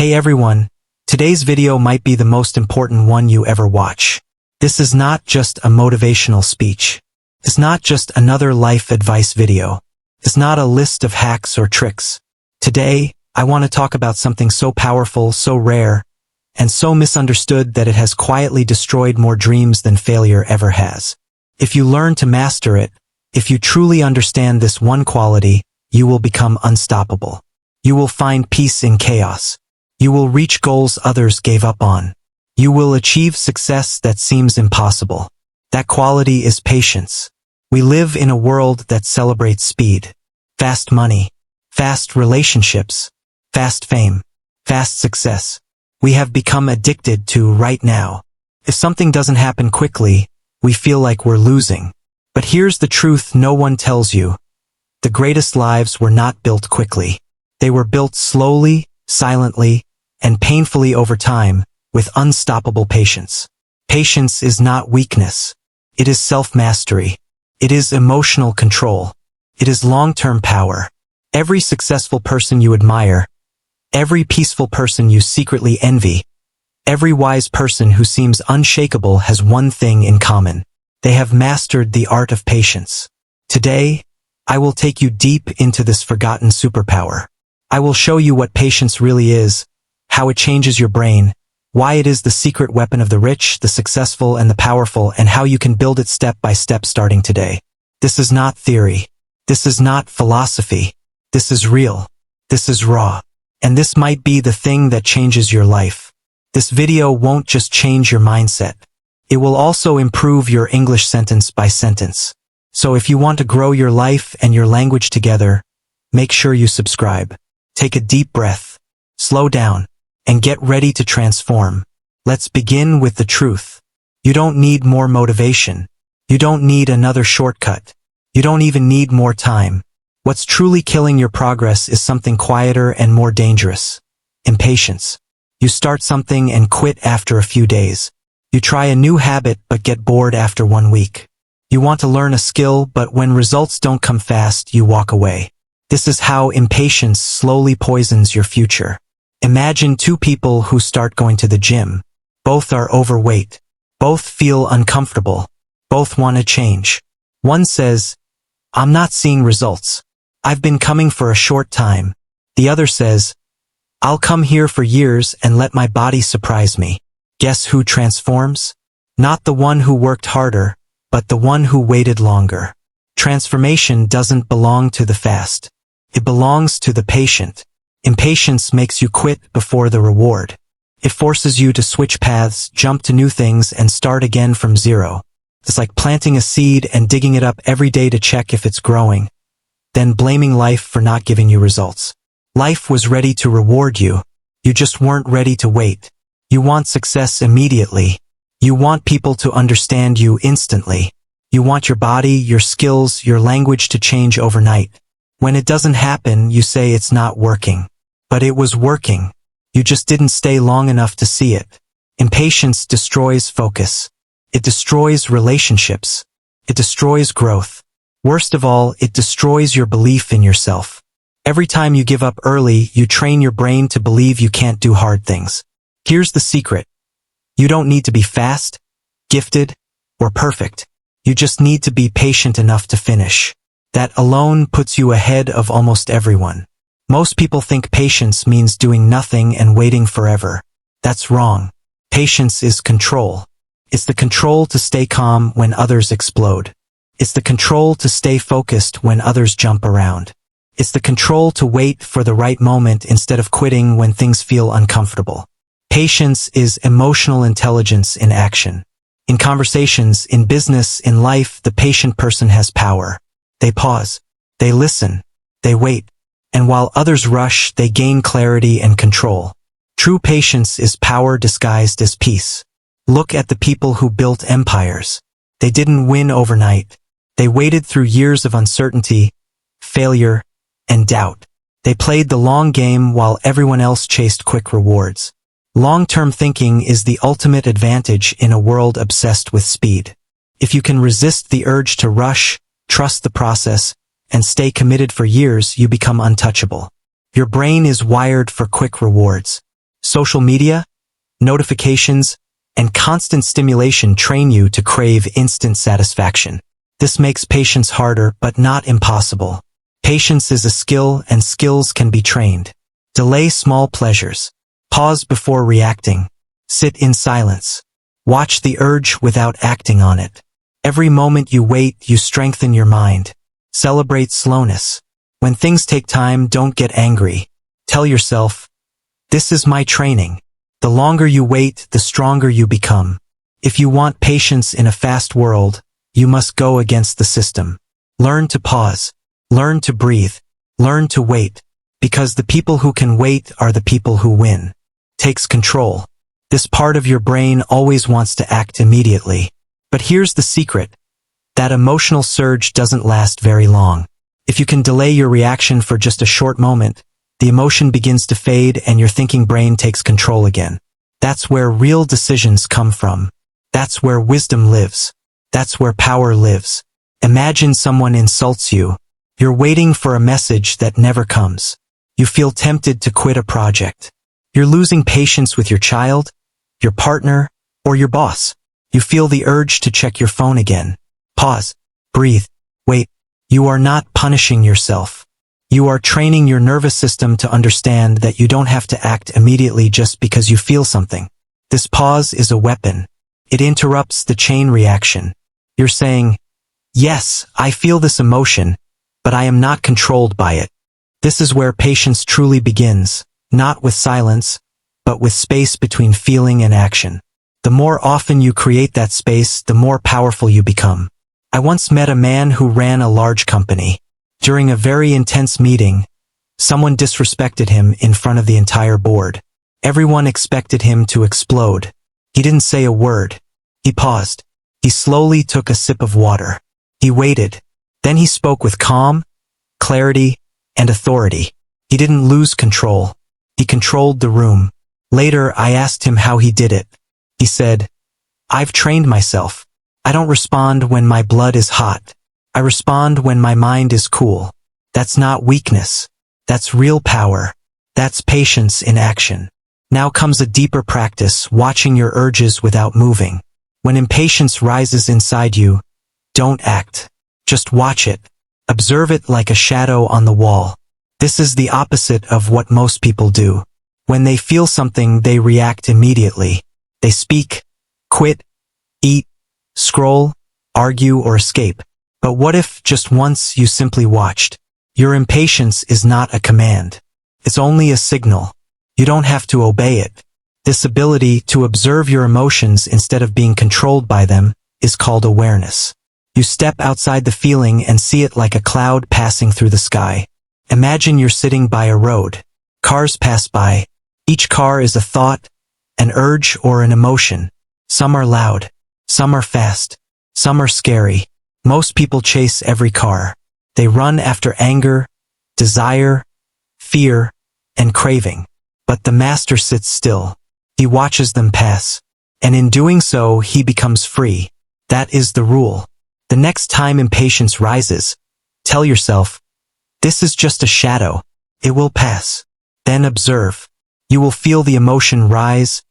Hey everyone, today's video might be the most important one you ever watch. This is not just a motivational speech. It's not just another life advice video. It's not a list of hacks or tricks. Today, I want to talk about something so powerful, so rare, and so misunderstood that it has quietly destroyed more dreams than failure ever has. If you learn to master it, if you truly understand this one quality, you will become unstoppable. You will find peace in chaos. You will reach goals others gave up on. You will achieve success that seems impossible. That quality is patience. We live in a world that celebrates speed. Fast money, fast relationships, fast fame, fast success. We have become addicted to right now. If something doesn't happen quickly, we feel like we're losing. But here's the truth no one tells you. The greatest lives were not built quickly. They were built slowly, silently, and painfully over time, with unstoppable patience. Patience is not weakness. It is self-mastery. It is emotional control. It is long-term power. Every successful person you admire, every peaceful person you secretly envy, every wise person who seems unshakable has one thing in common. They have mastered the art of patience. Today, I will take you deep into this forgotten superpower. I will show you what patience really is, how it changes your brain, why it is the secret weapon of the rich, the successful, and the powerful, and how you can build it step by step starting today. This is not theory. This is not philosophy. This is real. This is raw. And this might be the thing that changes your life. This video won't just change your mindset. It will also improve your English sentence by sentence. So if you want to grow your life and your language together, make sure you subscribe. Take a deep breath. Slow down. And get ready to transform. Let's begin with the truth. You don't need more motivation. You don't need another shortcut. You don't even need more time. What's truly killing your progress is something quieter and more dangerous. Impatience. You start something and quit after a few days. You try a new habit but get bored after 1 week. You want to learn a skill, but when results don't come fast, you walk away. This is how impatience slowly poisons your future. Imagine two people who start going to the gym. Both are overweight. Both feel uncomfortable. Both want to change. One says, "I'm not seeing results. I've been coming for a short time." The other says, "I'll come here for years and let my body surprise me." Guess who transforms? Not the one who worked harder, but the one who waited longer. Transformation doesn't belong to the fast. It belongs to the patient. Impatience makes you quit before the reward. It forces you to switch paths, jump to new things, and start again from zero. It's like planting a seed and digging it up every day to check if it's growing, then blaming life for not giving you results. Life was ready to reward you. You just weren't ready to wait. You want success immediately. You want people to understand you instantly. You want your body, your skills, your language to change overnight. When it doesn't happen, you say it's not working. But it was working. You just didn't stay long enough to see it. Impatience destroys focus. It destroys relationships. It destroys growth. Worst of all, it destroys your belief in yourself. Every time you give up early, you train your brain to believe you can't do hard things. Here's the secret. You don't need to be fast, gifted, or perfect. You just need to be patient enough to finish. That alone puts you ahead of almost everyone. Most people think patience means doing nothing and waiting forever. That's wrong. Patience is control. It's the control to stay calm when others explode. It's the control to stay focused when others jump around. It's the control to wait for the right moment instead of quitting when things feel uncomfortable. Patience is emotional intelligence in action. In conversations, in business, in life, the patient person has power. They pause. They listen. They wait. And while others rush, they gain clarity and control. True patience is power disguised as peace. Look at the people who built empires. They didn't win overnight. They waited through years of uncertainty, failure, and doubt. They played the long game while everyone else chased quick rewards. Long-term thinking is the ultimate advantage in a world obsessed with speed. If you can resist the urge to rush, trust the process, and stay committed for years, you become untouchable. Your brain is wired for quick rewards. Social media, notifications, and constant stimulation train you to crave instant satisfaction. This makes patience harder but not impossible. Patience is a skill and skills can be trained. Delay small pleasures. Pause before reacting. Sit in silence. Watch the urge without acting on it. Every moment you wait, you strengthen your mind. Celebrate slowness. When things take time, don't get angry. Tell yourself, this is my training. The longer you wait, the stronger you become. If you want patience in a fast world, you must go against the system. Learn to pause. Learn to breathe. Learn to wait. Because the people who can wait are the people who win. Takes control. This part of your brain always wants to act immediately. But here's the secret. That emotional surge doesn't last very long. If you can delay your reaction for just a short moment, the emotion begins to fade and your thinking brain takes control again. That's where real decisions come from. That's where wisdom lives. That's where power lives. Imagine someone insults you. You're waiting for a message that never comes. You feel tempted to quit a project. You're losing patience with your child, your partner, or your boss. You feel the urge to check your phone again. Pause. Breathe. Wait. You are not punishing yourself. You are training your nervous system to understand that you don't have to act immediately just because you feel something. This pause is a weapon. It interrupts the chain reaction. You're saying, yes, I feel this emotion, but I am not controlled by it. This is where patience truly begins, not with silence, but with space between feeling and action. The more often you create that space, the more powerful you become. I once met a man who ran a large company. During a very intense meeting, someone disrespected him in front of the entire board. Everyone expected him to explode. He didn't say a word. He paused. He slowly took a sip of water. He waited. Then he spoke with calm, clarity, and authority. He didn't lose control. He controlled the room. Later, I asked him how he did it. He said, I've trained myself. I don't respond when my blood is hot. I respond when my mind is cool. That's not weakness. That's real power. That's patience in action. Now comes a deeper practice, watching your urges without moving. When impatience rises inside you, don't act. Just watch it. Observe it like a shadow on the wall. This is the opposite of what most people do. When they feel something, they react immediately. They speak, quit, eat, scroll, argue, or escape. But what if just once you simply watched? Your impatience is not a command. It's only a signal. You don't have to obey it. This ability to observe your emotions instead of being controlled by them is called awareness. You step outside the feeling and see it like a cloud passing through the sky. Imagine you're sitting by a road. Cars pass by. Each car is a thought, an urge, or an emotion. Some are loud. Some are fast. Some are scary. Most people chase every car. They run after anger, desire, fear, and craving. But the master sits still. He watches them pass. And in doing so, he becomes free. That is the rule. The next time impatience rises, tell yourself, this is just a shadow. It will pass. Then observe. You will feel the emotion rise,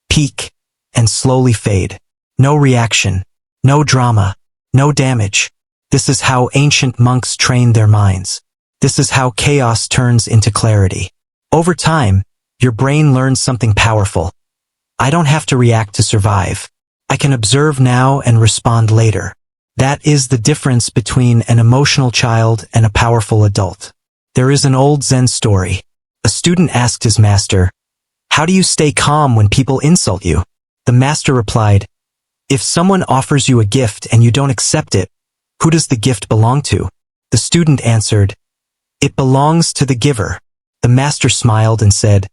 peak, and slowly fade. No reaction. No drama. No damage. This is how ancient monks trained their minds. This is how chaos turns into clarity. Over time, your brain learns something powerful. I don't have to react to survive. I can observe now and respond later. That is the difference between an emotional child and a powerful adult. There is an old Zen story. A student asked his master, how do you stay calm when people insult you? The master replied, if someone offers you a gift and you don't accept it, who does the gift belong to? The student answered, it belongs to the giver. The master smiled and said,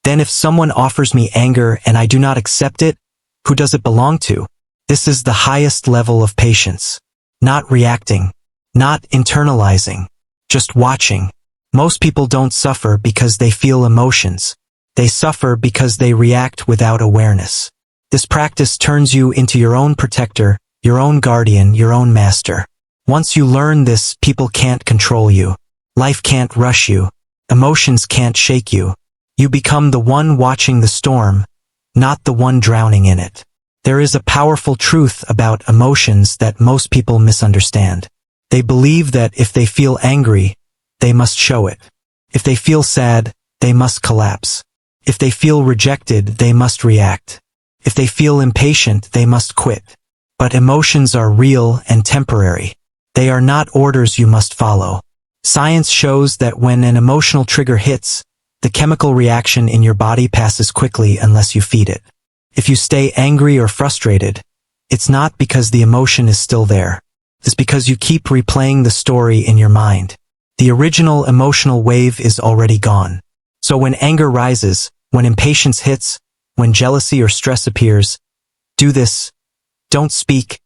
then if someone offers me anger and I do not accept it, who does it belong to? This is the highest level of patience. Not reacting. Not internalizing. Just watching. Most people don't suffer because they feel emotions. They suffer because they react without awareness. This practice turns you into your own protector, your own guardian, your own master. Once you learn this, people can't control you. Life can't rush you. Emotions can't shake you. You become the one watching the storm, not the one drowning in it. There is a powerful truth about emotions that most people misunderstand. They believe that if they feel angry, they must show it. If they feel sad, they must collapse. If they feel rejected, they must react. If they feel impatient, they must quit. But emotions are real and temporary. They are not orders you must follow. Science shows that when an emotional trigger hits, the chemical reaction in your body passes quickly unless you feed it. If you stay angry or frustrated, it's not because the emotion is still there. It's because you keep replaying the story in your mind. The original emotional wave is already gone. So when anger rises, when impatience hits, when jealousy or stress appears, do this. Don't speak,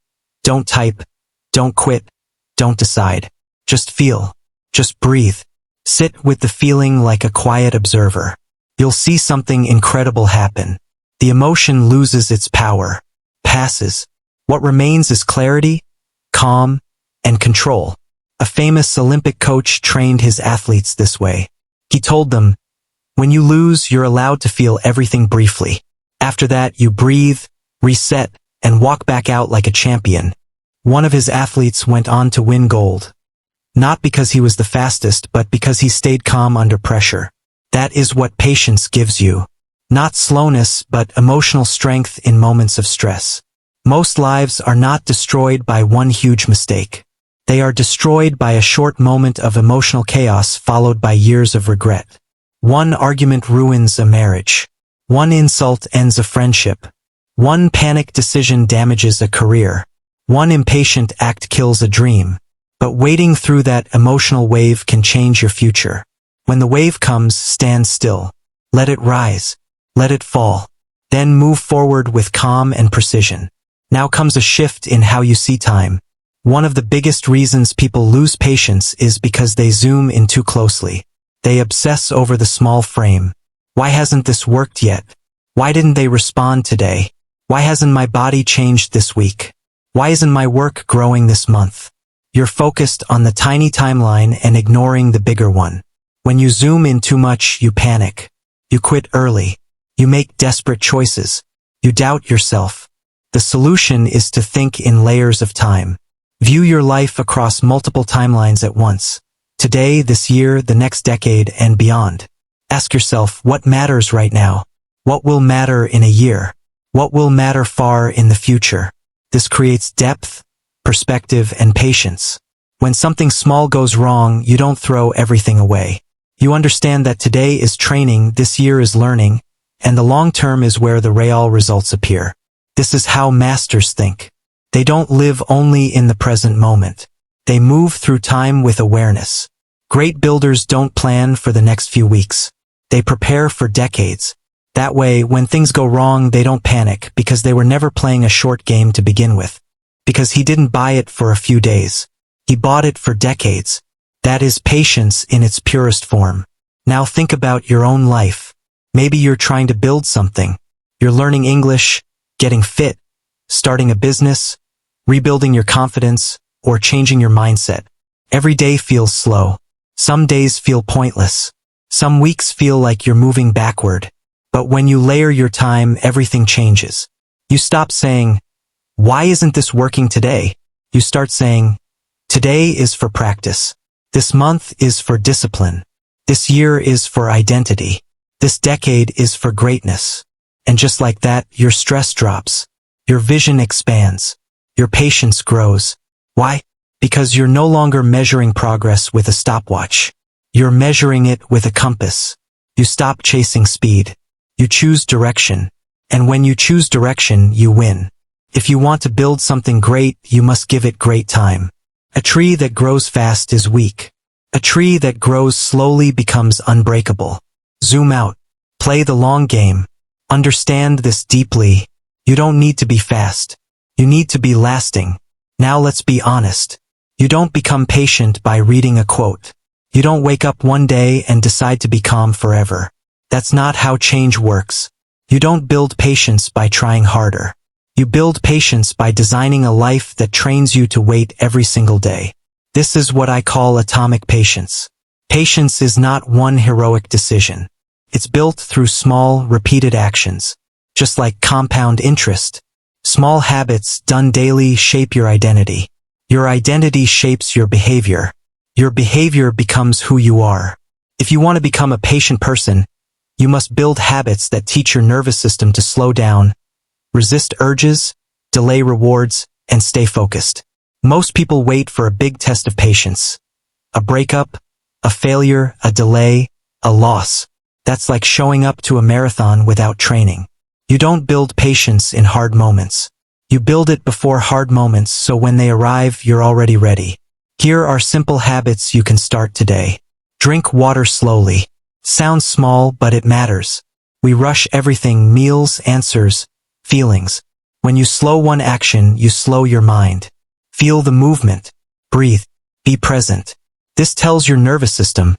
don't type, don't quit, don't decide. Just feel. Just breathe. Sit with the feeling like a quiet observer. You'll see something incredible happen. The emotion loses its power, passes. What remains is clarity, calm, and control. A famous Olympic coach trained his athletes this way. He told them, when you lose, you're allowed to feel everything briefly. After that, you breathe, reset, and walk back out like a champion. One of his athletes went on to win gold. Not because he was the fastest, but because he stayed calm under pressure. That is what patience gives you. Not slowness, but emotional strength in moments of stress. Most lives are not destroyed by one huge mistake. They are destroyed by a short moment of emotional chaos followed by years of regret. One argument ruins a marriage. One insult ends a friendship. One panic decision damages a career. One impatient act kills a dream. But wading through that emotional wave can change your future. When the wave comes, stand still. Let it rise. Let it fall. Then move forward with calm and precision. Now comes a shift in how you see time. One of the biggest reasons people lose patience is because they zoom in too closely. They obsess over the small frame. Why hasn't this worked yet? Why didn't they respond today? Why hasn't my body changed this week? Why isn't my work growing this month? You're focused on the tiny timeline and ignoring the bigger one. When you zoom in too much, you panic. You quit early. You make desperate choices. You doubt yourself. The solution is to think in layers of time. View your life across multiple timelines at once. Today, this year, the next decade, and beyond. Ask yourself, what matters right now? What will matter in a year? What will matter far in the future? This creates depth, perspective, and patience. When something small goes wrong, you don't throw everything away. You understand that today is training, this year is learning, and the long term is where the real results appear. This is how masters think. They don't live only in the present moment. They move through time with awareness. Great builders don't plan for the next few weeks. They prepare for decades. That way, when things go wrong, they don't panic because they were never playing a short game to begin with. Because he didn't buy it for a few days. He bought it for decades. That is patience in its purest form. Now think about your own life. Maybe you're trying to build something. You're learning English, getting fit, starting a business, rebuilding your confidence, or changing your mindset. Every day feels slow. Some days feel pointless. Some weeks feel like you're moving backward. But when you layer your time, everything changes. You stop saying, why isn't this working today? You start saying, today is for practice. This month is for discipline. This year is for identity. This decade is for greatness. And just like that, your stress drops. Your vision expands. Your patience grows. Why? Because you're no longer measuring progress with a stopwatch. You're measuring it with a compass. You stop chasing speed. You choose direction. And when you choose direction, you win. If you want to build something great, you must give it great time. A tree that grows fast is weak. A tree that grows slowly becomes unbreakable. Zoom out. Play the long game. Understand this deeply. You don't need to be fast. You need to be lasting. Now let's be honest. You don't become patient by reading a quote. You don't wake up one day and decide to be calm forever. That's not how change works. You don't build patience by trying harder. You build patience by designing a life that trains you to wait every single day. This is what I call atomic patience. Patience is not one heroic decision. It's built through small, repeated actions. Just like compound interest, small habits done daily shape your identity. Your identity shapes your behavior. Your behavior becomes who you are. If you want to become a patient person, you must build habits that teach your nervous system to slow down, resist urges, delay rewards, and stay focused. Most people wait for a big test of patience. A breakup, a failure, a delay, a loss. That's like showing up to a marathon without training. You don't build patience in hard moments. You build it before hard moments, so when they arrive, you're already ready. Here are simple habits you can start today. Drink water slowly. Sounds small, but it matters. We rush everything: meals, answers, feelings. When you slow one action, you slow your mind. Feel the movement. Breathe. Be present. This tells your nervous system,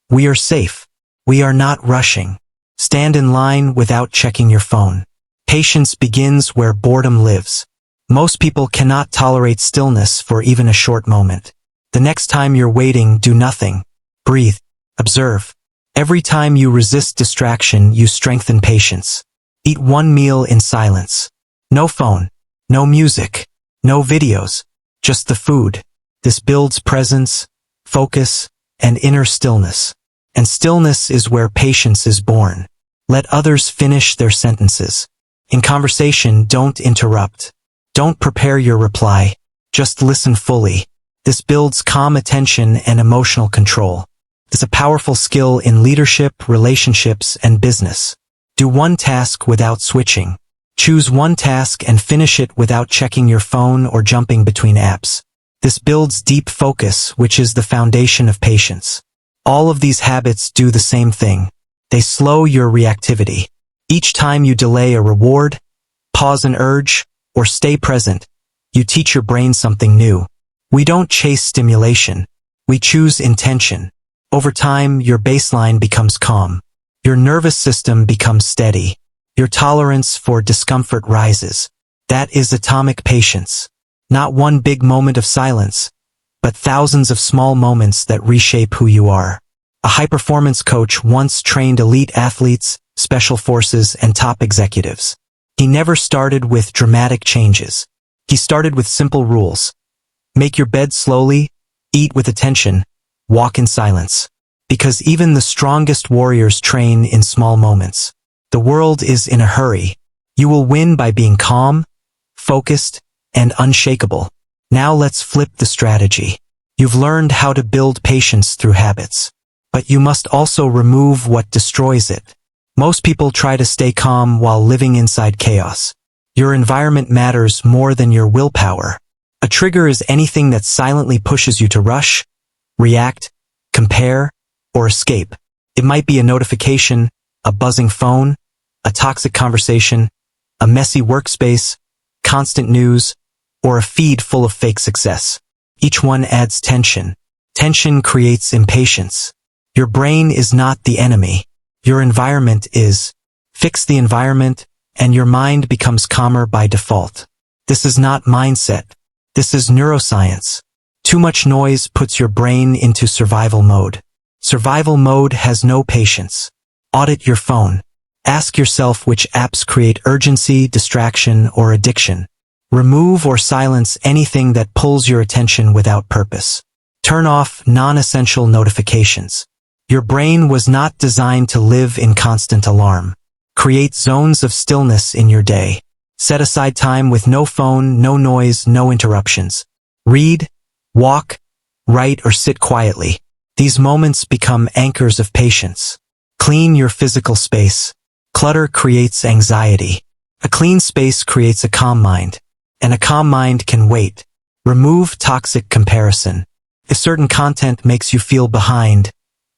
we are safe. We are not rushing. Stand in line without checking your phone. Patience begins where boredom lives. Most people cannot tolerate stillness for even a short moment. The next time you're waiting, do nothing. Breathe. Observe. Every time you resist distraction, you strengthen patience. Eat one meal in silence. No phone. No music. No videos. Just the food. This builds presence, focus, and inner stillness. And stillness is where patience is born. Let others finish their sentences. In conversation, don't interrupt. Don't prepare your reply. Just listen fully. This builds calm attention and emotional control. It's a powerful skill in leadership, relationships, and business. Do one task without switching. Choose one task and finish it without checking your phone or jumping between apps. This builds deep focus, which is the foundation of patience. All of these habits do the same thing. They slow your reactivity. Each time you delay a reward, pause an urge, or stay present, you teach your brain something new. We don't chase stimulation. We choose intention. Over time, your baseline becomes calm. Your nervous system becomes steady. Your tolerance for discomfort rises. That is atomic patience. Not one big moment of silence, but thousands of small moments that reshape who you are. A high-performance coach once trained elite athletes, special forces, and top executives. He never started with dramatic changes. He started with simple rules. Make your bed slowly, eat with attention, walk in silence. Because even the strongest warriors train in small moments. The world is in a hurry. You will win by being calm, focused, and unshakable. Now let's flip the strategy. You've learned how to build patience through habits. But you must also remove what destroys it. Most people try to stay calm while living inside chaos. Your environment matters more than your willpower. A trigger is anything that silently pushes you to rush, react, compare, or escape. It might be a notification, a buzzing phone, a toxic conversation, a messy workspace, constant news, or a feed full of fake success. Each one adds tension. Tension creates impatience. Your brain is not the enemy. Your environment is. Fix the environment, and your mind becomes calmer by default. This is not mindset. This is neuroscience. Too much noise puts your brain into survival mode. Survival mode has no patience. Audit your phone. Ask yourself which apps create urgency, distraction, or addiction. Remove or silence anything that pulls your attention without purpose. Turn off non-essential notifications. Your brain was not designed to live in constant alarm. Create zones of stillness in your day. Set aside time with no phone, no noise, no interruptions. Read, walk, write, or sit quietly. These moments become anchors of patience. Clean your physical space. Clutter creates anxiety. A clean space creates a calm mind. And a calm mind can wait. Remove toxic comparison. If certain content makes you feel behind,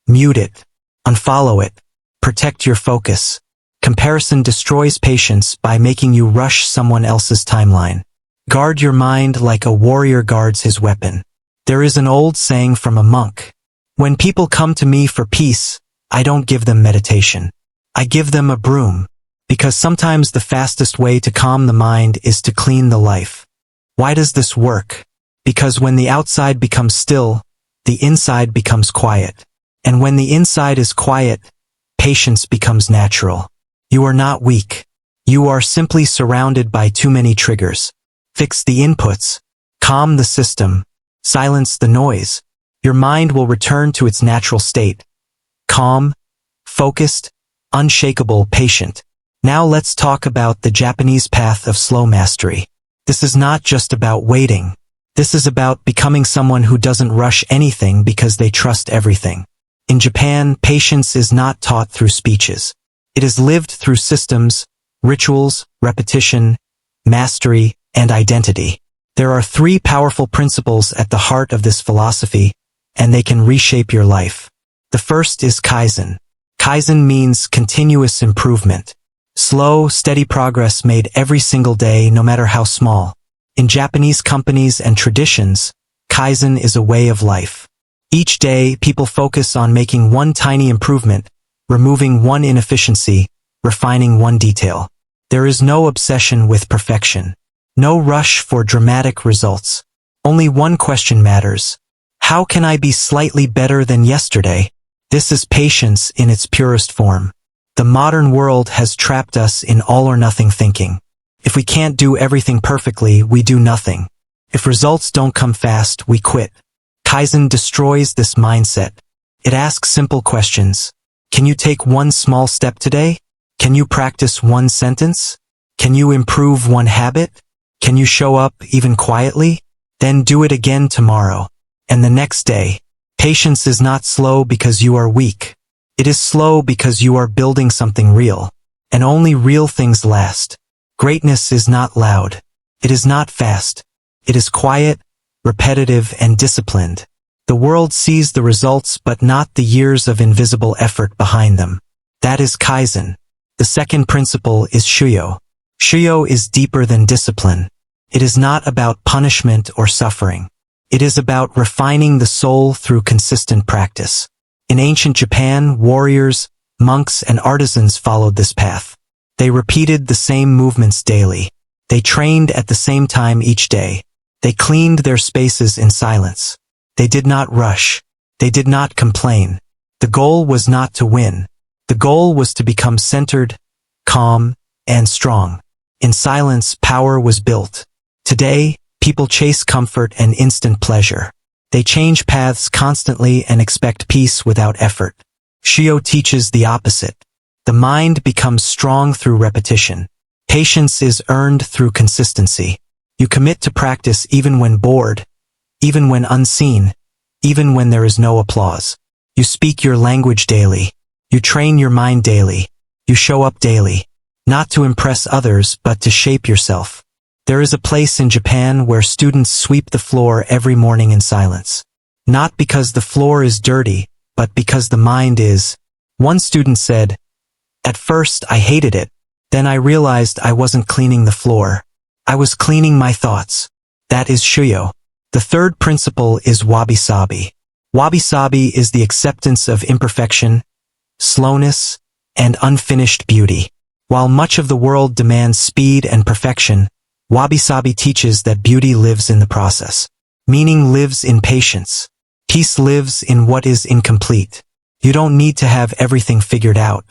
mute it. Unfollow it. Protect your focus. Comparison destroys patience by making you rush someone else's timeline. Guard your mind like a warrior guards his weapon. There is an old saying from a monk. When people come to me for peace, I don't give them meditation. I give them a broom. Because sometimes the fastest way to calm the mind is to clean the life. Why does this work? Because when the outside becomes still, the inside becomes quiet. And when the inside is quiet, patience becomes natural. You are not weak. You are simply surrounded by too many triggers. Fix the inputs. Calm the system. Silence the noise. Your mind will return to its natural state. Calm, focused, unshakable, patient. Now let's talk about the Japanese path of slow mastery. This is not just about waiting. This is about becoming someone who doesn't rush anything because they trust everything. In Japan, patience is not taught through speeches. It is lived through systems, rituals, repetition, mastery, and identity. There are 3 powerful principles at the heart of this philosophy, and they can reshape your life. The first is Kaizen. Kaizen means continuous improvement. Slow, steady progress made every single day, no matter how small. In Japanese companies and traditions, Kaizen is a way of life. Each day, people focus on making one tiny improvement, removing one inefficiency, refining one detail. There is no obsession with perfection. No rush for dramatic results. Only one question matters. How can I be slightly better than yesterday? This is patience in its purest form. The modern world has trapped us in all-or-nothing thinking. If we can't do everything perfectly, we do nothing. If results don't come fast, we quit. Kaizen destroys this mindset. It asks simple questions. Can you take one small step today? Can you practice one sentence? Can you improve one habit? Can you show up even quietly? Then do it again tomorrow. And the next day. Patience is not slow because you are weak. It is slow because you are building something real. And only real things last. Greatness is not loud. It is not fast. It is quiet, repetitive, and disciplined. The world sees the results but not the years of invisible effort behind them. That is Kaizen. The second principle is Shuyo. Shuyo is deeper than discipline. It is not about punishment or suffering. It is about refining the soul through consistent practice. In ancient Japan, warriors, monks, and artisans followed this path. They repeated the same movements daily. They trained at the same time each day. They cleaned their spaces in silence. They did not rush. They did not complain. The goal was not to win. The goal was to become centered, calm, and strong. In silence, power was built. Today, people chase comfort and instant pleasure. They change paths constantly and expect peace without effort. Shio teaches the opposite. The mind becomes strong through repetition. Patience is earned through consistency. You commit to practice even when bored, even when unseen, even when there is no applause. You speak your language daily. You train your mind daily. You show up daily. Not to impress others, but to shape yourself. There is a place in Japan where students sweep the floor every morning in silence. Not because the floor is dirty, but because the mind is. One student said, "At first I hated it. Then I realized I wasn't cleaning the floor. I was cleaning my thoughts." That is Shuyo. The third principle is wabi-sabi. Wabi-sabi is the acceptance of imperfection, slowness, and unfinished beauty. While much of the world demands speed and perfection, wabi-sabi teaches that beauty lives in the process. Meaning lives in patience. Peace lives in what is incomplete. You don't need to have everything figured out.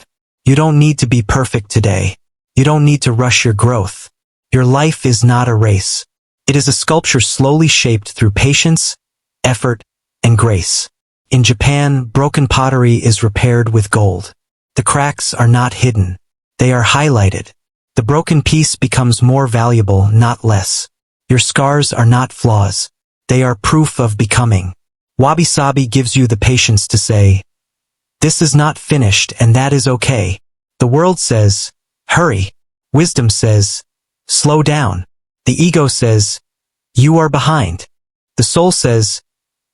You don't need to be perfect today. You don't need to rush your growth. Your life is not a race. It is a sculpture slowly shaped through patience, effort, and grace. In Japan, broken pottery is repaired with gold. The cracks are not hidden. They are highlighted. The broken piece becomes more valuable, not less. Your scars are not flaws. They are proof of becoming. Wabi-sabi gives you the patience to say, "This is not finished and that is okay." The world says, "Hurry." Wisdom says, "Slow down." The ego says, "You are behind." The soul says,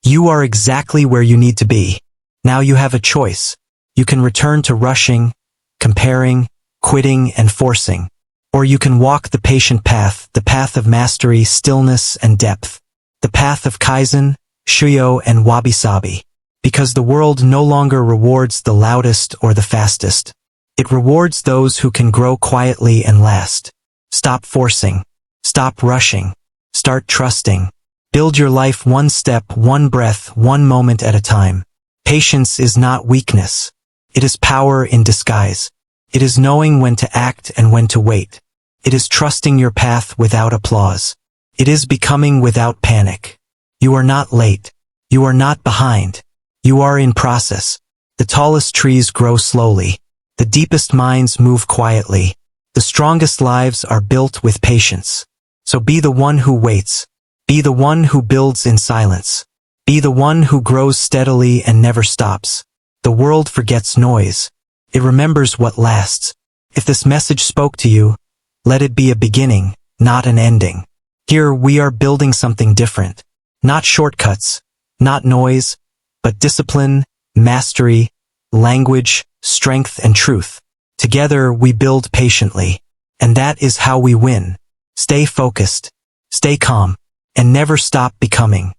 "You are exactly where you need to be." Now you have a choice. You can return to rushing, comparing, quitting, and forcing. Or you can walk the patient path, the path of mastery, stillness, and depth. The path of Kaizen, Shuyo, and Wabi-sabi. Because the world no longer rewards the loudest or the fastest. It rewards those who can grow quietly and last. Stop forcing. Stop rushing. Start trusting. Build your life one step, one breath, one moment at a time. Patience is not weakness. It is power in disguise. It is knowing when to act and when to wait. It is trusting your path without applause. It is becoming without panic. You are not late. You are not behind. You are in process. The tallest trees grow slowly. The deepest minds move quietly. The strongest lives are built with patience. So be the one who waits. Be the one who builds in silence. Be the one who grows steadily and never stops. The world forgets noise. It remembers what lasts. If this message spoke to you, let it be a beginning, not an ending. Here we are building something different. Not shortcuts, not noise, but discipline, mastery, language, strength, and truth. Together we build patiently. And that is how we win. Stay focused, stay calm, and never stop becoming.